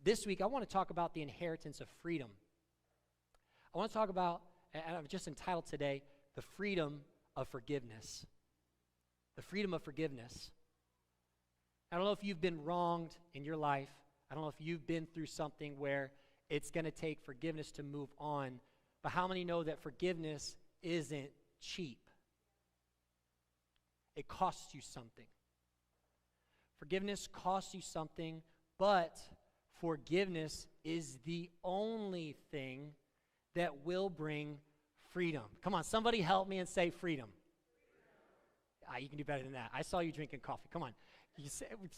This week, I want to talk about the inheritance of freedom. I want to talk about, and I've just entitled today, the freedom of forgiveness. The freedom of forgiveness. I don't know if you've been wronged in your life. I don't know if you've been through something where it's going to take forgiveness to move on. But how many know that forgiveness isn't cheap? It costs you something. Forgiveness costs you something, but forgiveness is the only thing that will bring freedom. Come on, somebody help me and say freedom. You can do better than that. I saw you drinking coffee. Come on.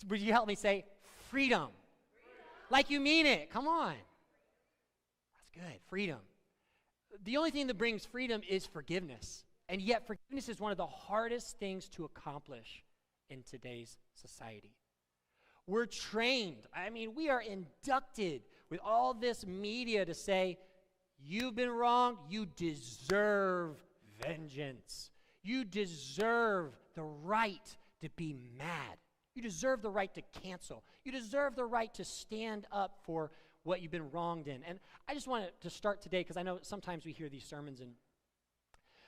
Would you help me say freedom? Like you mean it. Come on. That's good. Freedom. The only thing that brings freedom is forgiveness. And yet forgiveness is one of the hardest things to accomplish in today's society. We're trained. We are inducted with all this media to say, you've been wrong, you deserve vengeance. You deserve the right to be mad. You deserve the right to cancel. You deserve the right to stand up for what you've been wronged in. And I just wanted to start today because I know sometimes we hear these sermons and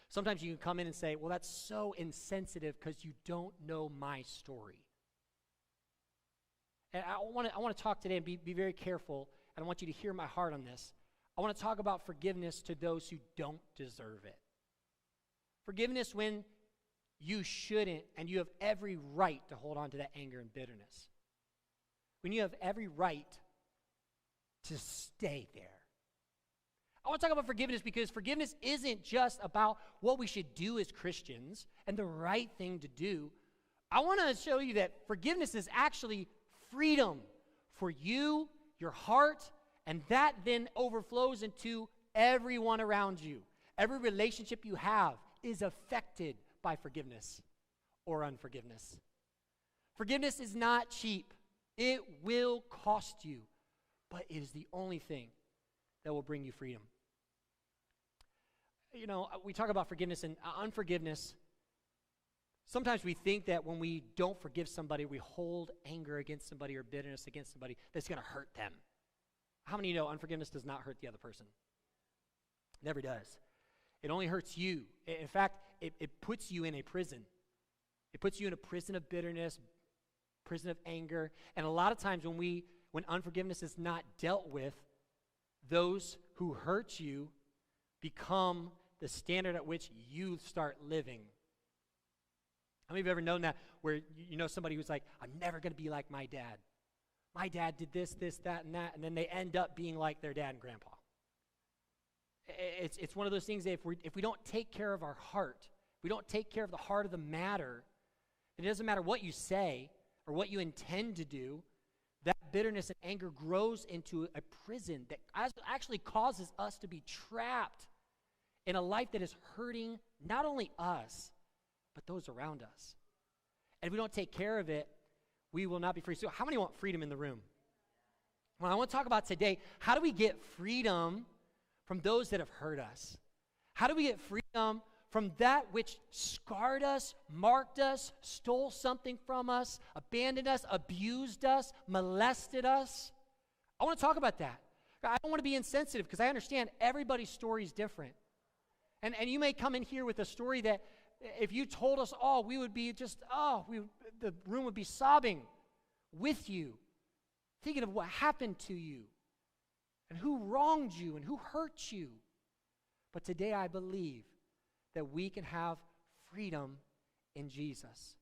sometimes you can come in and say, well, that's so insensitive because you don't know my story. And I want to talk today and be very careful, and I want you to hear my heart on this. I want to talk about forgiveness to those who don't deserve it. Forgiveness when you shouldn't, and you have every right to hold on to that anger and bitterness. When you have every right to stay there. I want to talk about forgiveness because forgiveness isn't just about what we should do as Christians and the right thing to do. I want to show you that forgiveness is actually freedom for you, your heart, and that then overflows into everyone around you. Every relationship you have is affected by forgiveness or unforgiveness. Forgiveness is not cheap. It will cost you, but it is the only thing that will bring you freedom. You know, we talk about forgiveness and unforgiveness. Sometimes we think that when we don't forgive somebody, we hold anger against somebody or bitterness against somebody, that's going to hurt them. How many of you know unforgiveness does not hurt the other person? It never does. It only hurts you. In fact, it puts you in a prison. It puts you in a prison of bitterness, prison of anger. And a lot of times when unforgiveness is not dealt with, those who hurt you become the standard at which you start living. How many of you have ever known that, where you know somebody who's like, I'm never going to be like my dad. My dad did this, that, and that, and then they end up being like their dad and grandpa. It's one of those things that if we don't take care of our heart, if we don't take care of the heart of the matter, it doesn't matter what you say or what you intend to do, that bitterness and anger grows into a prison that actually causes us to be trapped in a life that is hurting not only us, but those around us. And if we don't take care of it, we will not be free. So how many want freedom in the room? Well, I want to talk about today, how do we get freedom from those that have hurt us? How do we get freedom from that which scarred us, marked us, stole something from us, abandoned us, abused us, molested us? I want to talk about that. I don't want to be insensitive because I understand everybody's story is different. And you may come in here with a story that if you told us all, we would be just, the room would be sobbing with you, thinking of what happened to you and who wronged you and who hurt you. But today I believe that we can have freedom in Jesus.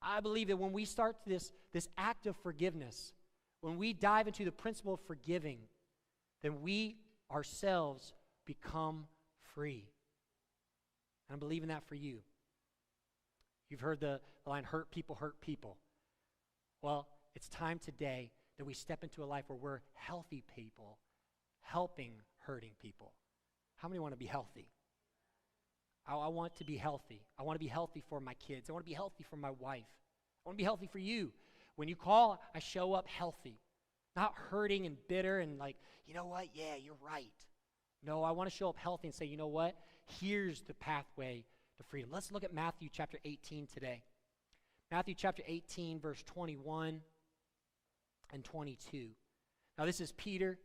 I believe that when we start this act of forgiveness, when we dive into the principle of forgiving, then we ourselves become free. And I'm believing that for you. You've heard the line, hurt people hurt people. Well, it's time today that we step into a life where we're healthy people, helping hurting people. How many want to be healthy? I want to be healthy. I want to be healthy for my kids. I want to be healthy for my wife. I want to be healthy for you. When you call, I show up healthy. Not hurting and bitter and like, you know what? Yeah, you're right. No, I want to show up healthy and say, you know what? Here's the pathway to freedom. Let's look at Matthew chapter 18 today. Matthew chapter 18, verse 21 and 22. Now, this is Peter,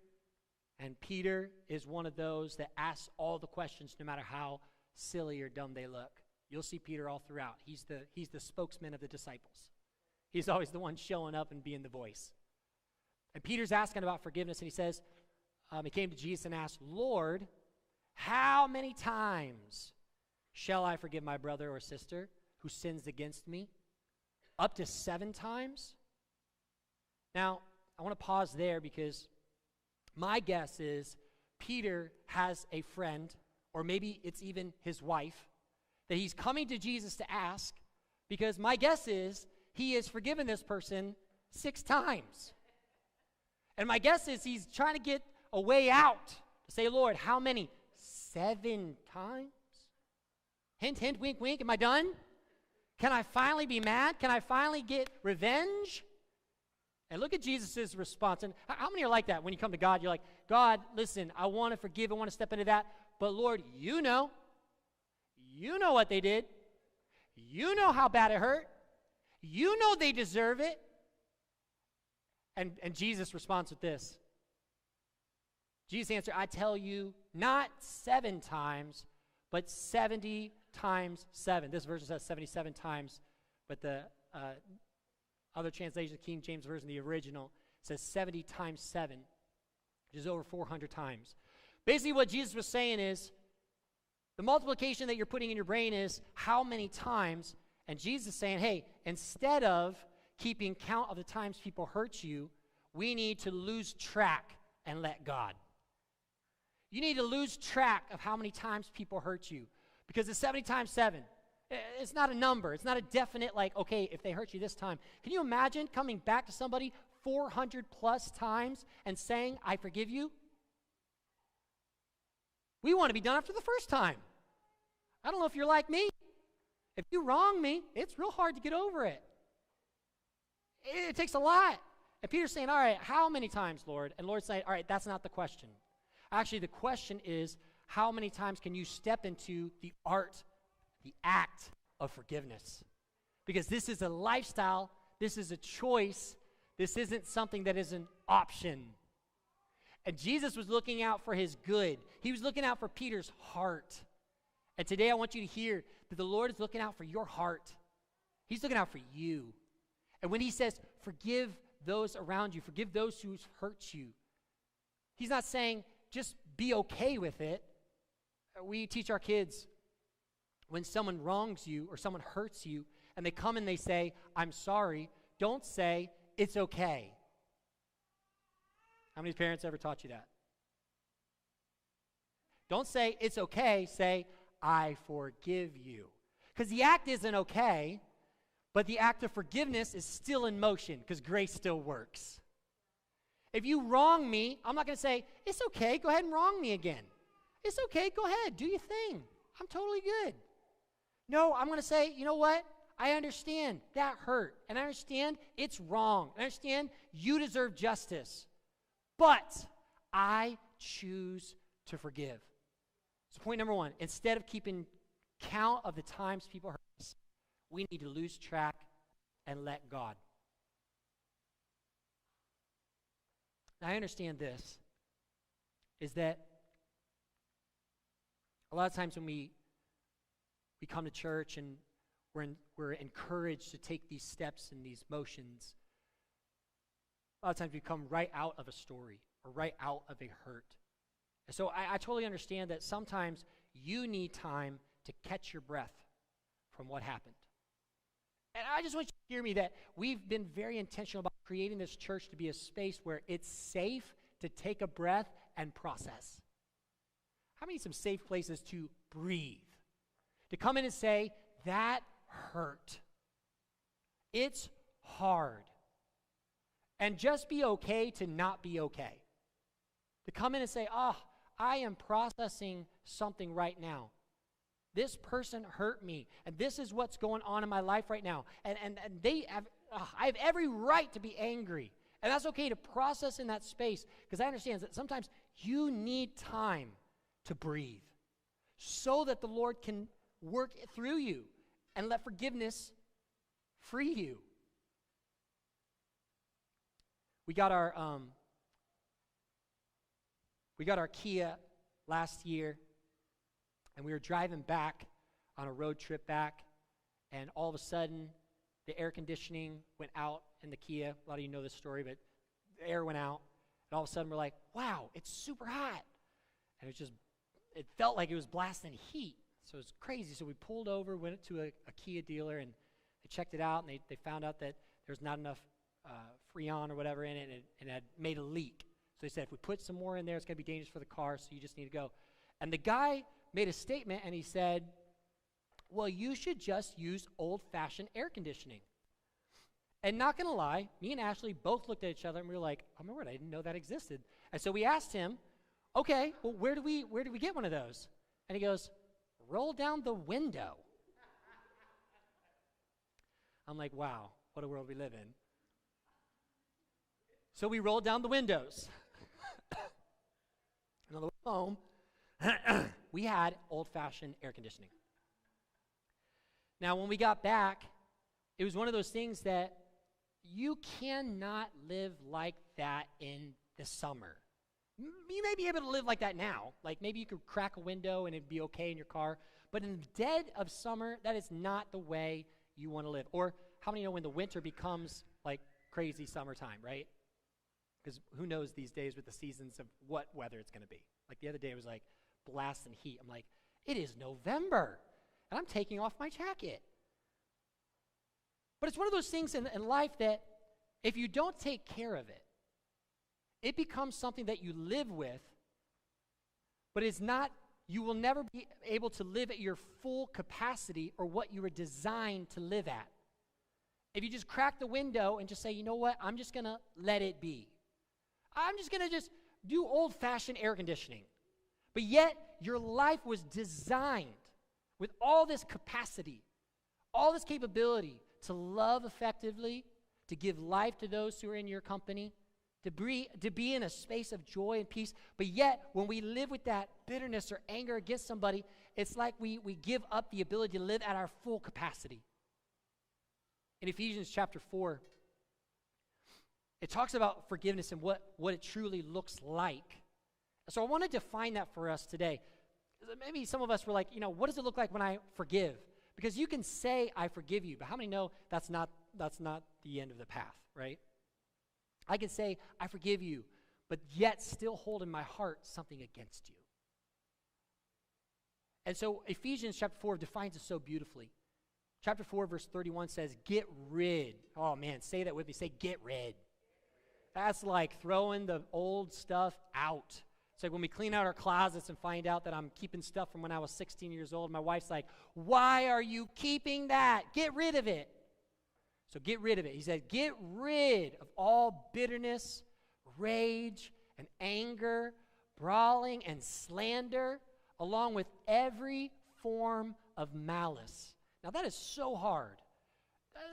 and Peter is one of those that asks all the questions no matter how silly or dumb they look. You'll see Peter all throughout. He's the spokesman of the disciples. He's always the one showing up and being the voice. And Peter's asking about forgiveness, and he says, he came to Jesus and asked, Lord, how many times shall I forgive my brother or sister who sins against me? Up to 7 times? Now, I want to pause there because my guess is Peter has a friend, or maybe it's even his wife, that he's coming to Jesus to ask, because my guess is he has forgiven this person 6 times. And my guess is he's trying to get a way out to say, Lord, how many? 7 times? Hint, hint, wink, wink. Am I done? Can I finally be mad? Can I finally get revenge? And look at Jesus' response. And how many are like that when you come to God? You're like, God, listen, I want to forgive. I want to step into that. But Lord, you know what they did. You know how bad it hurt. You know they deserve it. And Jesus responds with this. Jesus answered, I tell you, not 7 times, but 70 times 7. This version says 77 times, but the other translation, the King James Version, the original, says 70 times 7, which is over 400 times. Basically what Jesus was saying is, the multiplication that you're putting in your brain is how many times, and Jesus is saying, hey, instead of keeping count of the times people hurt you, we need to lose track and let God. You need to lose track of how many times people hurt you, because it's 70 times 7. It's not a number. It's not a definite, like, okay, if they hurt you this time. Can you imagine coming back to somebody 400 plus times and saying, I forgive you? We want to be done after the first time. I don't know if you're like me. If you wrong me, it's real hard to get over it. It takes a lot. And Peter's saying, all right, how many times, Lord? And Lord's saying, all right, that's not the question. Actually, the question is, how many times can you step into the art, the act of forgiveness? Because this is a lifestyle, this is a choice, this isn't something that is an option. And Jesus was looking out for his good. He was looking out for Peter's heart. And today I want you to hear that the Lord is looking out for your heart. He's looking out for you. And when he says, forgive those around you, forgive those who hurt you, he's not saying just be okay with it. We teach our kids, when someone wrongs you or someone hurts you and they come and they say, I'm sorry, don't say, it's okay. How many parents ever taught you that? Don't say, it's okay, say, I forgive you. Because the act isn't okay, but the act of forgiveness is still in motion because grace still works. If you wrong me, I'm not going to say, it's okay, go ahead and wrong me again. It's okay, go ahead, do your thing. I'm totally good. No, I'm going to say, you know what? I understand that hurt, and I understand it's wrong. I understand you deserve justice, but I choose to forgive. So point number 1, instead of keeping count of the times people hurt us, we need to lose track and let God. Now, I understand this, is that a lot of times when we come to church and we're encouraged to take these steps and these motions, a lot of times we come right out of a story or right out of a hurt. And so I totally understand that sometimes you need time to catch your breath from what happened. And I just want you to hear me that we've been very intentional about creating this church to be a space where it's safe to take a breath and process. How many some safe places to breathe? To come in and say, that hurt. It's hard. And just be okay to not be okay. To come in and say, I am processing something right now. This person hurt me, and this is what's going on in my life right now. And I have every right to be angry. And that's okay to process in that space, because I understand that sometimes you need time to breathe so that the Lord can work through you and let forgiveness free you. We got our We got our Kia last year, and we were driving back on a road trip back, and all of a sudden, the air conditioning went out in the Kia. A lot of you know this story, but the air went out, and all of a sudden we're like, wow, it's super hot. And it felt like it was blasting heat. So it's crazy. So we pulled over, went to a Kia dealer, and they checked it out, and they found out that there's not enough Freon or whatever in it, and it had made a leak. So they said, if we put some more in there, it's going to be dangerous for the car, so you just need to go. And the guy made a statement, and he said, well, you should just use old-fashioned air conditioning. And not going to lie, me and Ashley both looked at each other, and we were like, oh my word, I didn't know that existed. And so we asked him, okay, well, where do we get one of those? And he goes, roll down the window. I'm like, wow, what a world we live in. So we rolled down the windows. And on the way home, we had old-fashioned air conditioning. Now, when we got back, it was one of those things that you cannot live like that in the summer. You may be able to live like that now. Like maybe you could crack a window and it'd be okay in your car. But in the dead of summer, that is not the way you want to live. Or how many know when the winter becomes like crazy summertime, right? Because who knows these days with the seasons of what weather it's going to be. Like the other day it was like blasting heat. I'm like, it is November, and I'm taking off my jacket. But it's one of those things in life that if you don't take care of it, it becomes something that you live with, but it's not, you will never be able to live at your full capacity or what you were designed to live at. If you just crack the window and just say, you know what, I'm just going to let it be. I'm just going to just do old-fashioned air conditioning. But yet, your life was designed with all this capacity, all this capability to love effectively, to give life to those who are in your company, to be in a space of joy and peace. But yet, when we live with that bitterness or anger against somebody, it's like we give up the ability to live at our full capacity. In Ephesians chapter 4, it talks about forgiveness and what it truly looks like. So I want to define that for us today. Maybe some of us were like, what does it look like when I forgive? Because you can say, I forgive you, but how many know that's not the end of the path, right? I can say, I forgive you, but yet still hold in my heart something against you. And so Ephesians chapter 4 defines it so beautifully. Chapter 4, verse 31 says, get rid. Oh man, say that with me. Say, get rid. That's like throwing the old stuff out. It's like when we clean out our closets and find out that I'm keeping stuff from when I was 16 years old. My wife's like, why are you keeping that? Get rid of it. So get rid of it. He said, get rid of all bitterness, rage, and anger, brawling, and slander, along with every form of malice. Now that is so hard.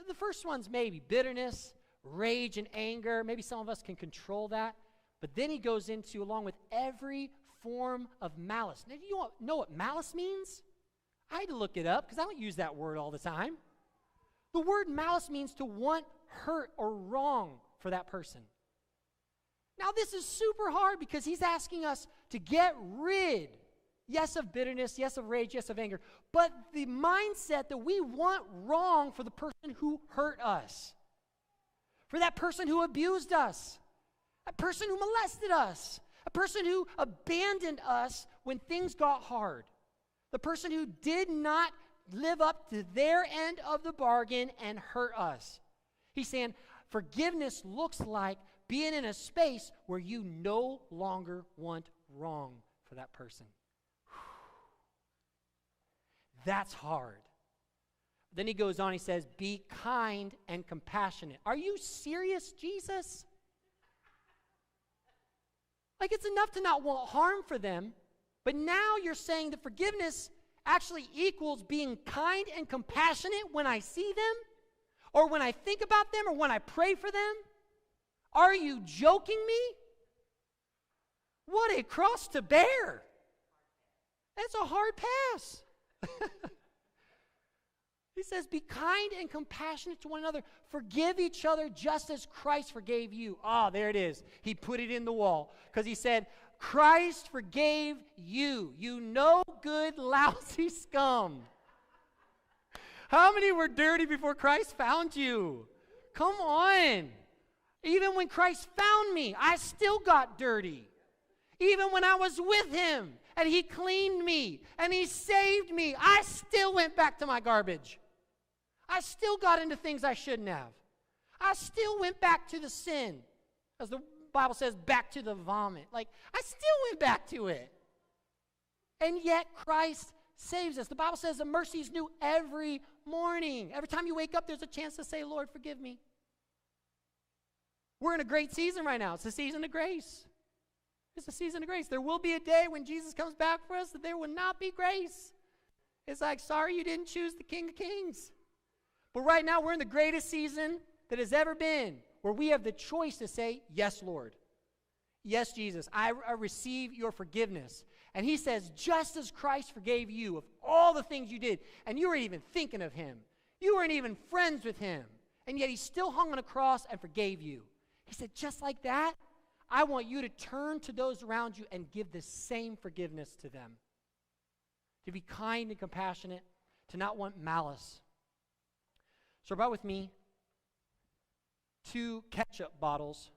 The first one's maybe bitterness, rage, and anger. Maybe some of us can control that. But then he goes into, along with every form of malice. Now, do you know what malice means? I had to look it up because I don't use that word all the time. The word malice means to want hurt or wrong for that person. Now, this is super hard because he's asking us to get rid, yes, of bitterness, yes, of rage, yes, of anger, but the mindset that we want wrong for the person who hurt us, for that person who abused us, a person who molested us, a person who abandoned us when things got hard, the person who did not live up to their end of the bargain and hurt us. He's saying forgiveness looks like being in a space where you no longer want wrong for that person. That's hard. Then he goes on, he says, be kind and compassionate. Are you serious, Jesus? Like, it's enough to not want harm for them, but now you're saying that forgiveness actually equals being kind and compassionate when I see them, or when I think about them, or when I pray for them? Are you joking me? What a cross to bear. That's a hard pass. He says, be kind and compassionate to one another. Forgive each other just as Christ forgave you. Ah, there it is. He put it in the wall because he said, Christ forgave you. You no good, lousy scum. How many were dirty before Christ found you? Come on. Even when Christ found me, I still got dirty. Even when I was with him and he cleaned me and he saved me, I still went back to my garbage. I still got into things I shouldn't have. I still went back to the sin. As the Bible says, back to the vomit. Like, I still went back to it. And yet Christ saves us. The Bible says the mercy is new every morning. Every time you wake up, there's a chance to say, Lord, forgive me. We're in a great season right now. It's a season of grace. It's a season of grace. There will be a day when Jesus comes back for us that there will not be grace. It's like, sorry you didn't choose the King of Kings. But right now, we're in the greatest season that has ever been, where we have the choice to say, yes, Lord. Yes, Jesus, I receive your forgiveness. And he says, just as Christ forgave you of all the things you did, and you weren't even thinking of him. You weren't even friends with him. And yet he still hung on a cross and forgave you. He said, just like that, I want you to turn to those around you and give the same forgiveness to them. To be kind and compassionate, to not want malice. So about with me, 2 ketchup bottles.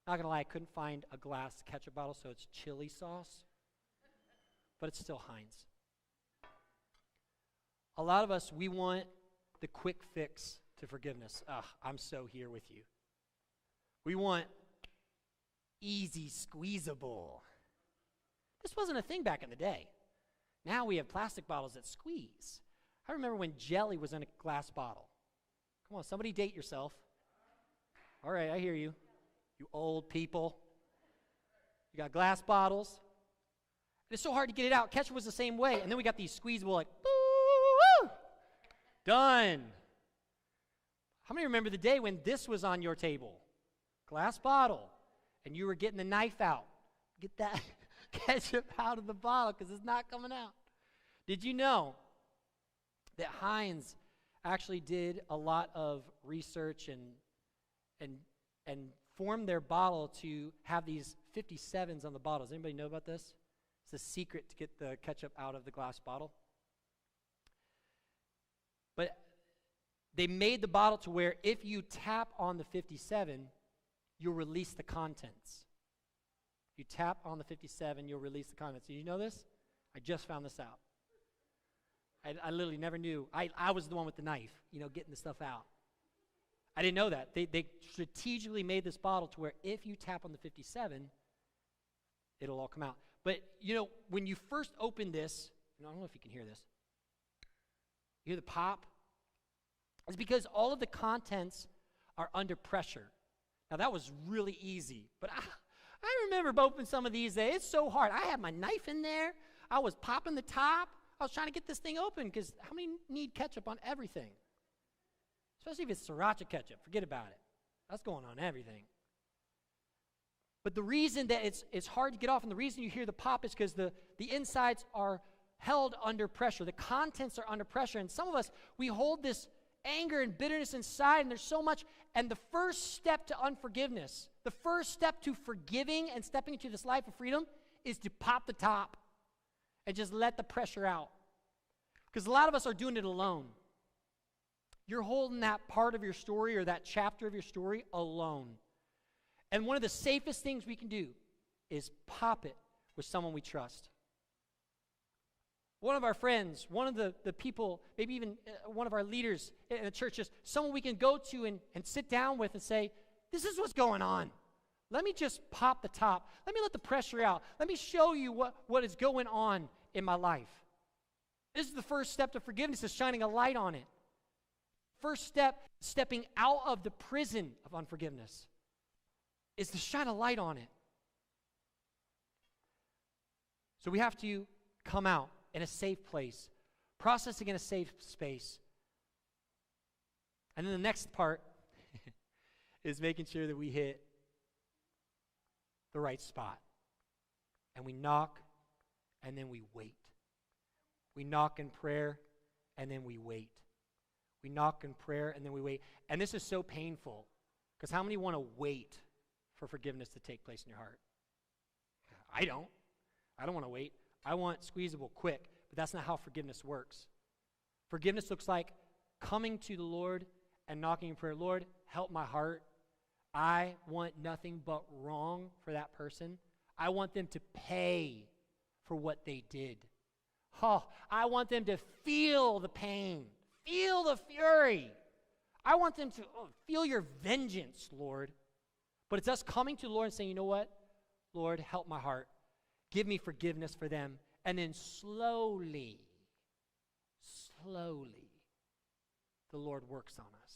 Not going to lie, I couldn't find a glass ketchup bottle, so it's chili sauce. But it's still Heinz. A lot of us, we want the quick fix to forgiveness. I'm so here with you. We want easy squeezable. This wasn't a thing back in the day. Now we have plastic bottles that squeeze. I remember when jelly was in a glass bottle. Come on, somebody date yourself. All right, I hear you. You old people. You got glass bottles. It's so hard to get it out. Ketchup was the same way. And then we got these squeezable, like, boo, done. How many remember the day when this was on your table? Glass bottle. And you were getting the knife out. Get that ketchup out of the bottle because it's not coming out. Did you know that Heinz actually did a lot of research and formed their bottle to have these 57s on the bottle? Does anybody know about this? It's a secret to get the ketchup out of the glass bottle. But they made the bottle to where if you tap on the 57, you'll release the contents. You tap on the 57, you'll release the contents. Did you know this? I just found this out. I literally never knew. I was the one with the knife, getting the stuff out. I didn't know that. They strategically made this bottle to where if you tap on the 57, it'll all come out. But, when you first open this, I don't know if you can hear this. You hear the pop? It's because all of the contents are under pressure. Now, that was really easy. But I remember opening some of these. It's so hard. I had my knife in there. I was popping the top. I was trying to get this thing open because how many need ketchup on everything? Especially if it's sriracha ketchup. Forget about it. That's going on everything. But the reason that it's hard to get off and the reason you hear the pop is because the insides are held under pressure. The contents are under pressure. And some of us, we hold this anger and bitterness inside, and there's so much. And the first step to unforgiveness, the first step to forgiving and stepping into this life of freedom is to pop the top and just let the pressure out. Because a lot of us are doing it alone. You're holding that part of your story or that chapter of your story alone. And one of the safest things we can do is pop it with someone we trust. One of our friends, one of the people, maybe even one of our leaders in the church, just someone we can go to and sit down with and say, this is what's going on. Let me just pop the top. Let me let the pressure out. Let me show you what is going on in my life. This is the first step to forgiveness, is shining a light on it. First step, stepping out of the prison of unforgiveness, is to shine a light on it. So we have to come out in a safe place, processing in a safe space. And then the next part is making sure that we hit the right spot. And we knock, and then we wait. We knock in prayer, and then we wait. We knock in prayer, and then we wait. And this is so painful, because how many want to wait for forgiveness to take place in your heart? I don't. I don't want to wait. I want squeezable quick, but that's not how forgiveness works. Forgiveness looks like coming to the Lord and knocking in prayer. Lord, help my heart. I want nothing but wrong for that person. I want them to pay for what they did. Oh, I want them to feel the pain, feel the fury. I want them to feel your vengeance, Lord. But it's us coming to the Lord and saying, you know what? Lord, help my heart. Give me forgiveness for them. And then slowly, the Lord works on us.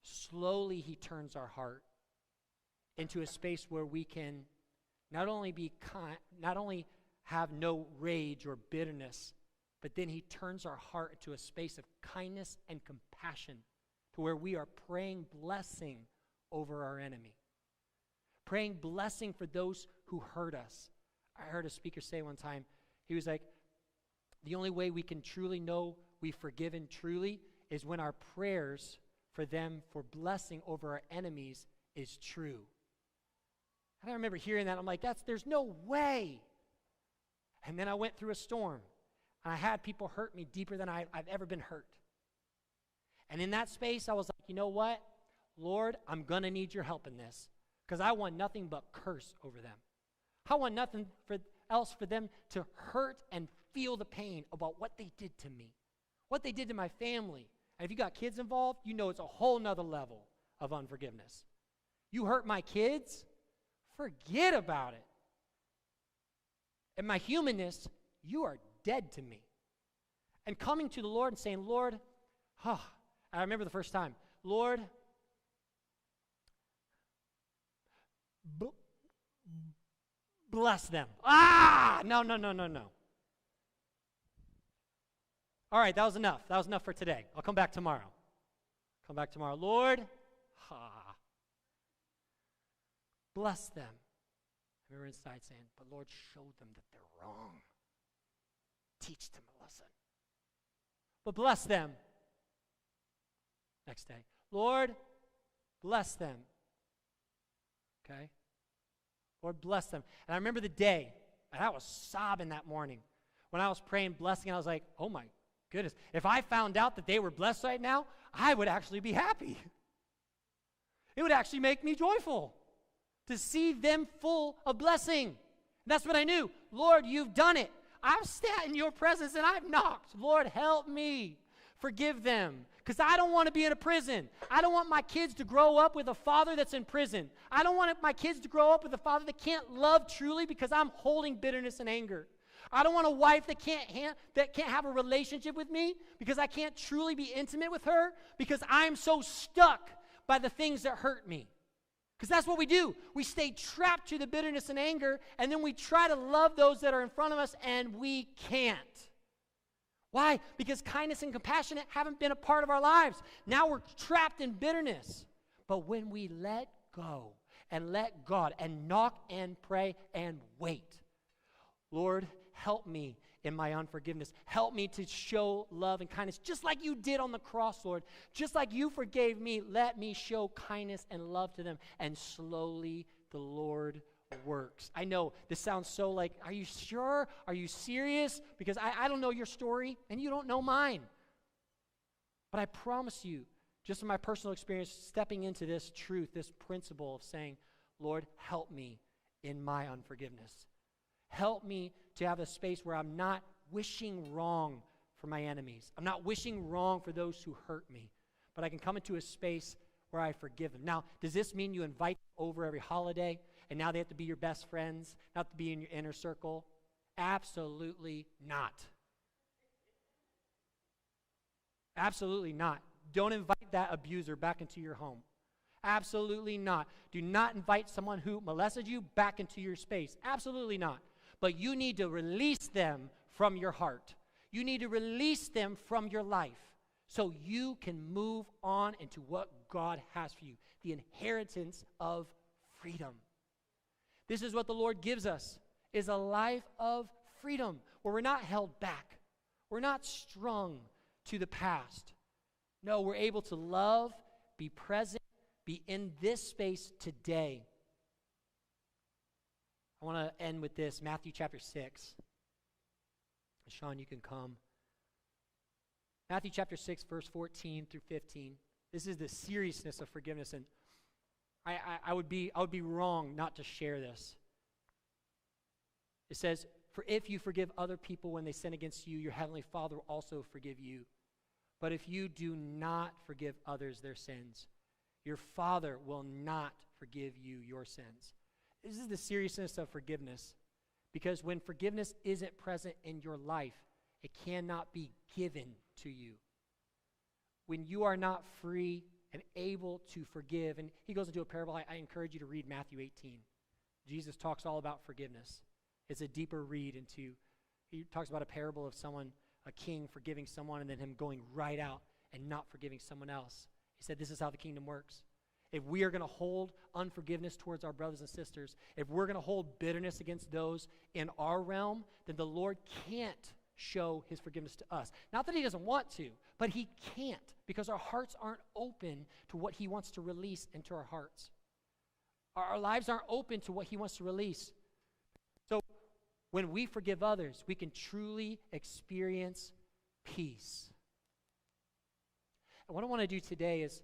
Slowly, he turns our heart into a space where we can not only be kind, not only have no rage or bitterness, but then he turns our heart into a space of kindness and compassion to where we are praying blessing over our enemy. Praying blessing for those who hurt us. I heard a speaker say one time, he was like, the only way we can truly know we've forgiven truly is when our prayers for them for blessing over our enemies is true. And I remember hearing that. I'm like, there's no way. And then I went through a storm, and I had people hurt me deeper than I've ever been hurt. And in that space, I was like, you know what? Lord, I'm going to need your help in this, because I want nothing but curse over them. I want nothing else for them to hurt and feel the pain about what they did to me, what they did to my family. And if you got kids involved, you know it's a whole nother level of unforgiveness. You hurt my kids, forget about it. In my humanness, you are dead to me. And coming to the Lord and saying, Lord, I remember the first time, Lord, bless them. No. All right, that was enough. That was enough for today. I'll come back tomorrow. Lord, bless them. I remember inside saying, but Lord, show them that they're wrong. Teach them a lesson. But bless them. Next day, Lord, bless them. Okay? Lord, bless them. And I remember the day, and I was sobbing that morning. When I was praying blessing, I was like, oh my goodness. If I found out that they were blessed right now, I would actually be happy. It would actually make me joyful to see them full of blessing. And that's what I knew. Lord, you've done it. I've sat in your presence and I've knocked. Lord, help me. Forgive them. Because I don't want to be in a prison. I don't want my kids to grow up with a father that's in prison. I don't want my kids to grow up with a father that can't love truly because I'm holding bitterness and anger. I don't want a wife that can't have a relationship with me because I can't truly be intimate with her because I'm so stuck by the things that hurt me. Because that's what we do. We stay trapped to the bitterness and anger, and then we try to love those that are in front of us, and we can't. Why? Because kindness and compassion haven't been a part of our lives. Now we're trapped in bitterness. But when we let go and let God and knock and pray and wait, Lord, help me in my unforgiveness. Help me to show love and kindness just like you did on the cross, Lord. Just like you forgave me, let me show kindness and love to them. And slowly the Lord works. I know this sounds so like, are you sure? Are you serious? Because I don't know your story and you don't know mine. But I promise you, just in my personal experience, stepping into this truth, this principle of saying, Lord, help me in my unforgiveness. Help me to have a space where I'm not wishing wrong for my enemies. I'm not wishing wrong for those who hurt me. But I can come into a space where I forgive them. Now, does this mean you invite them over every holiday and now they have to be your best friends, not to be in your inner circle? Absolutely not. Absolutely not. Don't invite that abuser back into your home. Absolutely not. Do not invite someone who molested you back into your space. Absolutely not. But you need to release them from your heart. You need to release them from your life so you can move on into what God has for you, the inheritance of freedom. This is what the Lord gives us, is a life of freedom where we're not held back. We're not strung to the past. No, we're able to love, be present, be in this space today. I want to end with this, Matthew chapter 6. Sean, you can come. Matthew chapter 6, verse 14 through 15. This is the seriousness of forgiveness, and I would be wrong not to share this. It says, "For if you forgive other people when they sin against you, your heavenly Father will also forgive you. But if you do not forgive others their sins, your Father will not forgive you your sins." This is the seriousness of forgiveness, because when forgiveness isn't present in your life, it cannot be given to you. When you are not free and able to forgive, and he goes into a parable, I encourage you to read Matthew 18. Jesus talks all about forgiveness. It's a deeper read into, he talks about a parable of someone, a king forgiving someone and then him going right out and not forgiving someone else. He said this is how the kingdom works. If we are going to hold unforgiveness towards our brothers and sisters, if we're going to hold bitterness against those in our realm, then the Lord can't show his forgiveness to us. Not that he doesn't want to, but he can't, because our hearts aren't open to what he wants to release into our hearts. Our lives aren't open to what he wants to release. So when we forgive others, we can truly experience peace. And what I want to do today is,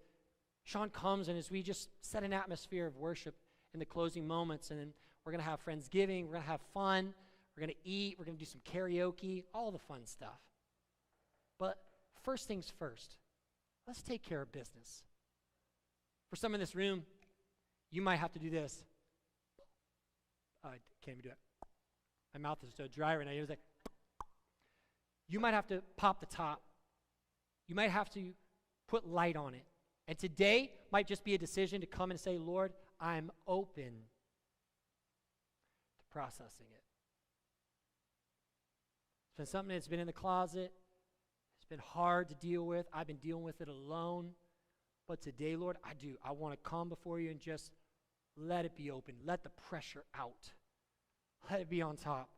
Sean comes, and as we just set an atmosphere of worship in the closing moments, and then we're going to have Friendsgiving, we're going to have fun, we're going to eat, we're going to do some karaoke, all the fun stuff. But first things first, let's take care of business. For some in this room, you might have to do this. I can't even do it. My mouth is so dry right now. It's like, you might have to pop the top. You might have to put light on it. And today might just be a decision to come and say, Lord, I'm open to processing it. It's been something that's been in the closet. It's been hard to deal with. I've been dealing with it alone. But today, Lord, I want to come before you and just let it be open. Let the pressure out. Let it be on top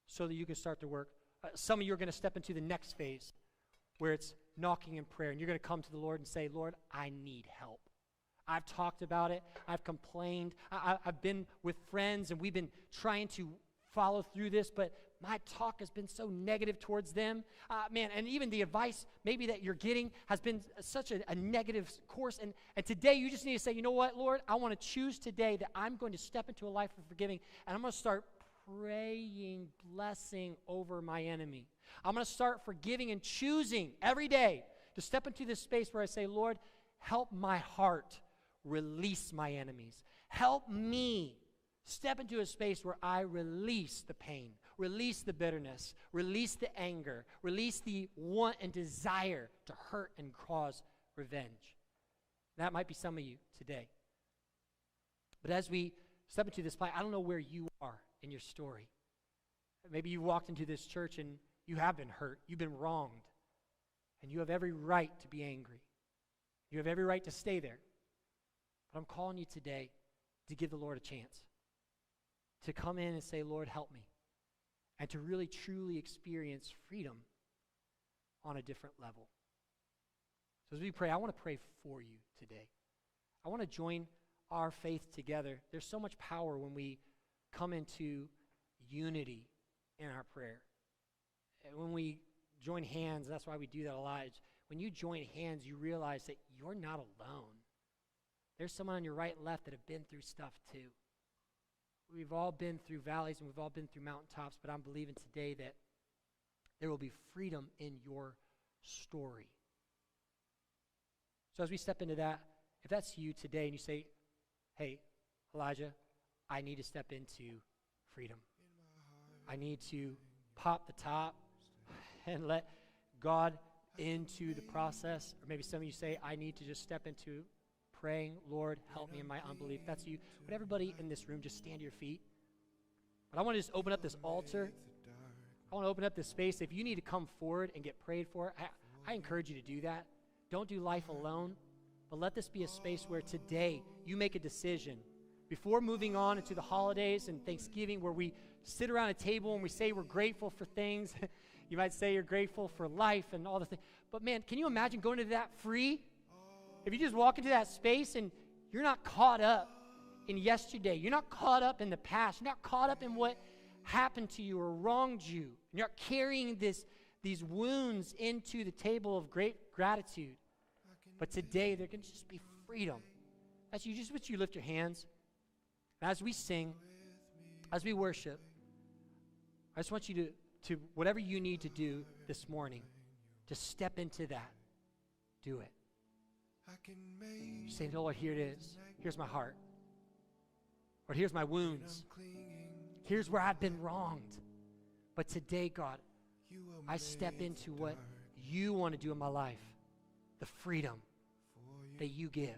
so that you can start to work. Some of you are going to step into the next phase where it's knocking in prayer, and you're going to come to the Lord and say, Lord, I need help. I've talked about it. I've complained. I've been with friends, and we've been trying to follow through this, but my talk has been so negative towards them. And even the advice maybe that you're getting has been such a negative course. And today you just need to say, you know what, Lord, I want to choose today that I'm going to step into a life of forgiving, and I'm going to start praying blessing over my enemy. I'm going to start forgiving and choosing every day to step into this space where I say, Lord, help my heart release my enemies. Help me step into a space where I release the pain, release the bitterness, release the anger, release the want and desire to hurt and cause revenge. That might be some of you today. But as we step into this place, I don't know where you are in your story. Maybe you walked into this church and you have been hurt, you've been wronged, and you have every right to be angry. You have every right to stay there. But I'm calling you today to give the Lord a chance, to come in and say, Lord, help me, and to really truly experience freedom on a different level. So as we pray, I want to pray for you today. I want to join our faith together. There's so much power when we come into unity in our prayer. And when we join hands, that's why we do that a lot. When you join hands, you realize that you're not alone. There's someone on your right and left that have been through stuff too. We've all been through valleys and we've all been through mountaintops, but I'm believing today that there will be freedom in your story. So as we step into that, if that's you today and you say, hey, Elijah, I need to step into freedom. I need to pop the top and let God into the process. Or maybe some of you say, I need to just step into praying, Lord, help me in my unbelief. That's you. Would everybody in this room just stand to your feet? But I want to just open up this altar. I want to open up this space. If you need to come forward and get prayed for, I encourage you to do that. Don't do life alone, but let this be a space where today you make a decision. Before moving on into the holidays and Thanksgiving, where we sit around a table and we say we're grateful for things. You might say you're grateful for life and all the things. But man, can you imagine going into that free? If you just walk into that space and you're not caught up in yesterday, you're not caught up in the past, you're not caught up in what happened to you or wronged you, you're not carrying these wounds into the table of great gratitude. But today, there can just be freedom. As you just, would you lift your hands? As we sing, as we worship, I just want you to whatever you need to do this morning, just step into that. Do it. You say, Lord, here it is. Here's my heart. Or here's my wounds. Here's where I've been wronged. But today, God, I step into what you want to do in my life. The freedom that you give.